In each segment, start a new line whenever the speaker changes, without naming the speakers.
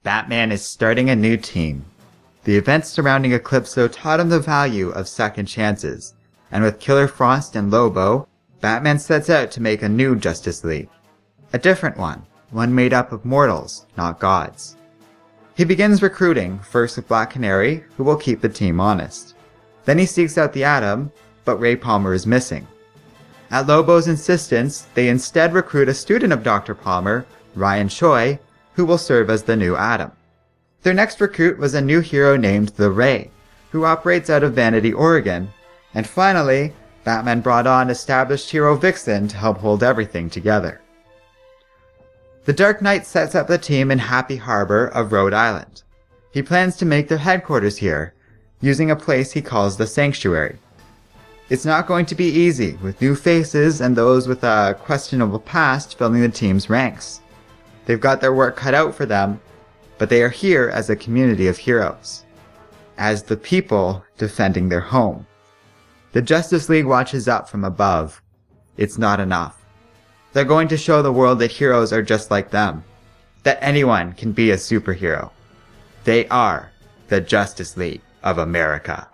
Batman is starting a new team. The events surrounding Eclipso taught him the value of second chances, and with Killer Frost and Lobo, Batman sets out to make a new Justice League. A different one made up of mortals, not gods. He begins recruiting, first with Black Canary, who will keep the team honest. Then he seeks out the Atom, but Ray Palmer is missing. At Lobo's insistence, they instead recruit a student of Dr. Palmer, Ryan Choi, who will serve as the new Atom. Their next recruit was a new hero named The Ray, who operates out of Vanity, Oregon. And finally, Batman brought on established hero Vixen to help hold everything together. The Dark Knight sets up the team in Happy Harbor of Rhode Island. He plans to make their headquarters here, using a place he calls the Sanctuary. It's not going to be easy, with new faces and those with a questionable past filling the team's ranks. They've got their work cut out for them, but they are here as a community of heroes, as the people defending their home. The Justice League watches up from above. It's not enough. They're going to show the world that heroes are just like them, that anyone can be a superhero. They are the Justice League of America.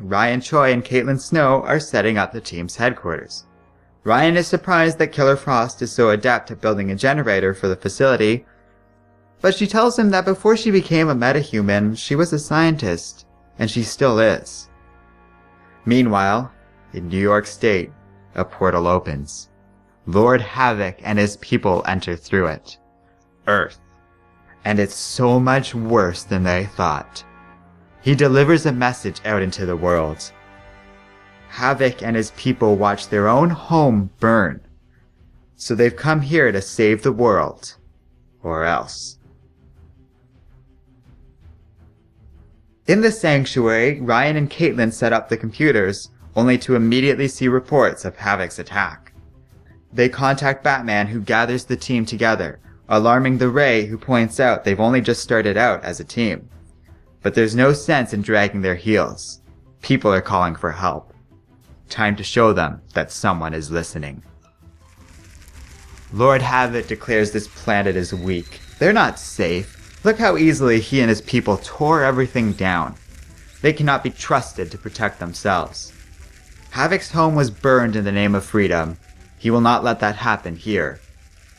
Ryan Choi and Caitlin Snow are setting up the team's headquarters. Ryan is surprised that Killer Frost is so adept at building a generator for the facility, but she tells him that before she became a metahuman, she was a scientist, and she still is. Meanwhile, in New York State, a portal opens. Lord Havok and his people enter through it. Earth. And it's so much worse than they thought. He delivers a message out into the world. Havok and his people watch their own home burn. So they've come here to save the world. Or else. In the Sanctuary, Ryan and Caitlin set up the computers, only to immediately see reports of Havok's attack. They contact Batman, who gathers the team together, alarming the Ray, who points out they've only just started out as a team. But there's no sense in dragging their heels. People are calling for help. Time to show them that someone is listening. Lord Havok declares this planet is weak. They're not safe. Look how easily he and his people tore everything down. They cannot be trusted to protect themselves. Havok's home was burned in the name of freedom. He will not let that happen here.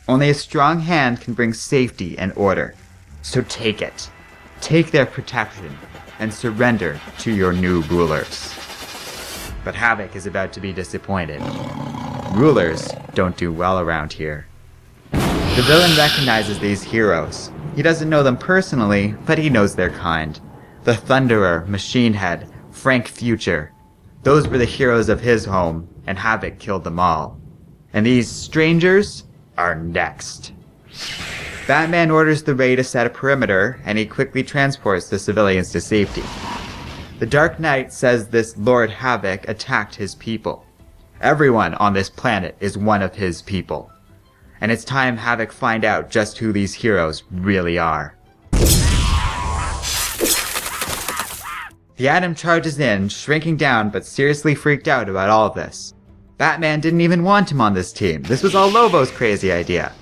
Only a strong hand can bring safety and order. So take it. Take their protection and surrender to your new rulers. But Havok is about to be disappointed. Rulers don't do well around here. The villain recognizes these heroes. He doesn't know them personally, but he knows their kind. The Thunderer, Machine Head, Frank Future. Those were the heroes of his home, and Havok killed them all. And these strangers are next. Batman orders the Ray to set a perimeter, and he quickly transports the civilians to safety. The Dark Knight says this Lord Havok attacked his people. Everyone on this planet is one of his people. And it's time Havok find out just who these heroes really are. The Atom charges in, shrinking down but seriously freaked out about all of this. Batman didn't even want him on this team. This was all Lobo's crazy idea.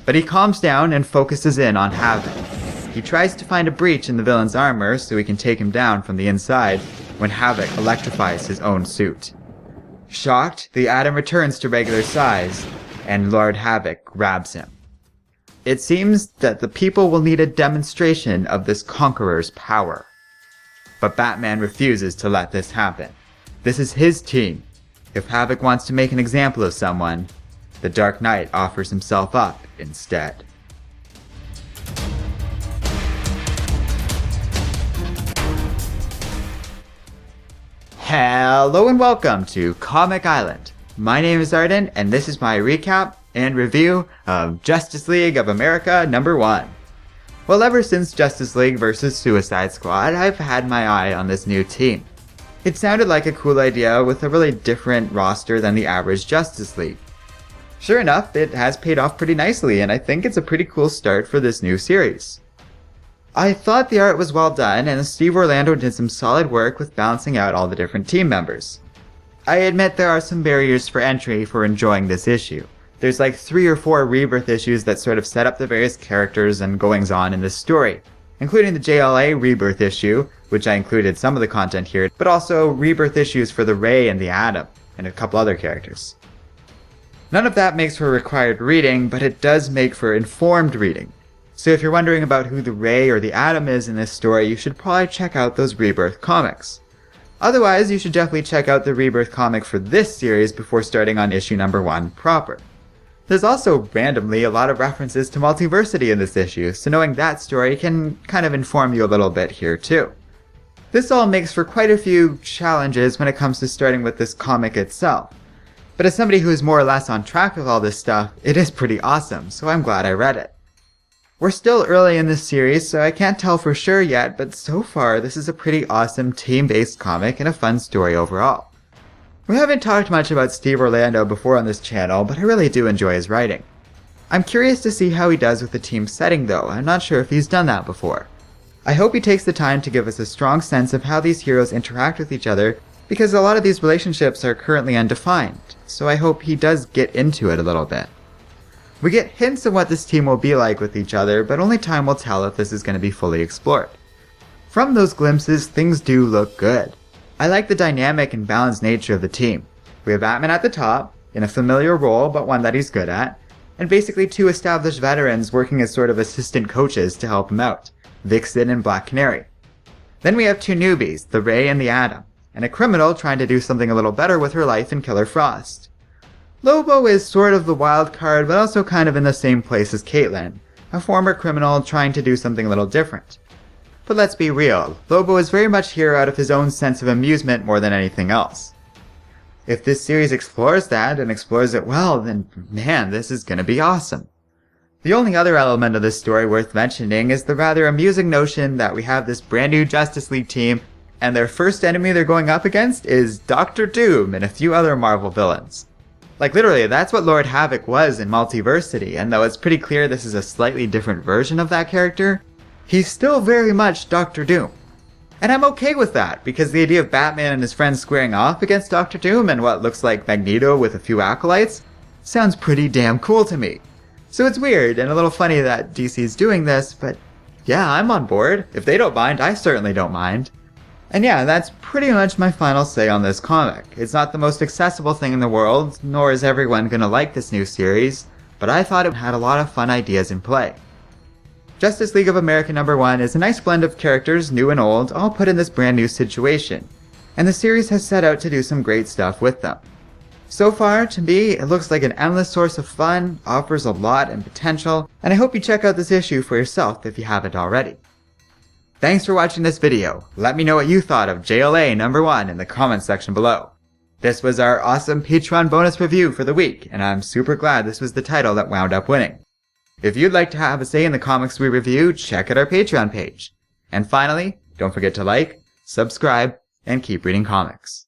But he calms down and focuses in on Havok. He tries to find a breach in the villain's armor so he can take him down from the inside when Havok electrifies his own suit. Shocked, the Atom returns to regular size, and Lord Havok grabs him. It seems that the people will need a demonstration of this conqueror's power. But Batman refuses to let this happen. This is his team. If Havok wants to make an example of someone, the Dark Knight offers himself up instead. Hello and welcome to Comic Island. My name is Arden, and this is my recap and review of Justice League of America #1. Well, ever since Justice League vs. Suicide Squad, I've had my eye on this new team. It sounded like a cool idea with a really different roster than the average Justice League. Sure enough, it has paid off pretty nicely, and I think it's a pretty cool start for this new series. I thought the art was well done, and Steve Orlando did some solid work with balancing out all the different team members. I admit there are some barriers for entry for enjoying this issue. There's like 3 or 4 Rebirth issues that sort of set up the various characters and goings-on in this story, including the JLA Rebirth issue, which I included some of the content here, but also Rebirth issues for the Ray and the Atom, and a couple other characters. None of that makes for required reading, but it does make for informed reading. So if you're wondering about who the Ray or the Atom is in this story, you should probably check out those Rebirth comics. Otherwise, you should definitely check out the Rebirth comic for this series before starting on issue number 1 proper. There's also randomly a lot of references to Multiversity in this issue, so knowing that story can kind of inform you a little bit here too. This all makes for quite a few challenges when it comes to starting with this comic itself. But as somebody who is more or less on track with all this stuff, it is pretty awesome, so I'm glad I read it. We're still early in this series, so I can't tell for sure yet, but so far this is a pretty awesome team-based comic and a fun story overall. We haven't talked much about Steve Orlando before on this channel, but I really do enjoy his writing. I'm curious to see how he does with the team setting though. I'm not sure if he's done that before. I hope he takes the time to give us a strong sense of how these heroes interact with each other, because a lot of these relationships are currently undefined, so I hope he does get into it a little bit. We get hints of what this team will be like with each other, but only time will tell if this is going to be fully explored. From those glimpses, things do look good. I like the dynamic and balanced nature of the team. We have Batman at the top, in a familiar role but one that he's good at, and basically 2 established veterans working as sort of assistant coaches to help him out, Vixen and Black Canary. Then we have 2 newbies, the Ray and the Atom, and a criminal trying to do something a little better with her life in Killer Frost. Lobo is sort of the wild card, but also kind of in the same place as Caitlin, a former criminal trying to do something a little different. But let's be real, Lobo is very much here out of his own sense of amusement more than anything else. If this series explores that, and explores it well, then man, this is gonna be awesome. The only other element of this story worth mentioning is the rather amusing notion that we have this brand new Justice League team, and their first enemy they're going up against is Dr. Doom and a few other Marvel villains. Like literally, that's what Lord Havok was in Multiversity, and though it's pretty clear this is a slightly different version of that character, he's still very much Dr. Doom. And I'm okay with that, because the idea of Batman and his friends squaring off against Dr. Doom and what looks like Magneto with a few acolytes sounds pretty damn cool to me. So it's weird and a little funny that DC's doing this, but yeah, I'm on board. If they don't mind, I certainly don't mind. And yeah, that's pretty much my final say on this comic. It's not the most accessible thing in the world, nor is everyone gonna like this new series, but I thought it had a lot of fun ideas in play. Justice League of America #1 is a nice blend of characters, new and old, all put in this brand new situation, and the series has set out to do some great stuff with them. So far, to me, it looks like an endless source of fun, offers a lot and potential, and I hope you check out this issue for yourself if you haven't already. Thanks for watching this video. Let me know what you thought of JLA #1 in the comments section below. This was our awesome Patreon bonus review for the week, and I'm super glad this was the title that wound up winning. If you'd like to have a say in the comics we review, check out our Patreon page. And finally, don't forget to like, subscribe, and keep reading comics.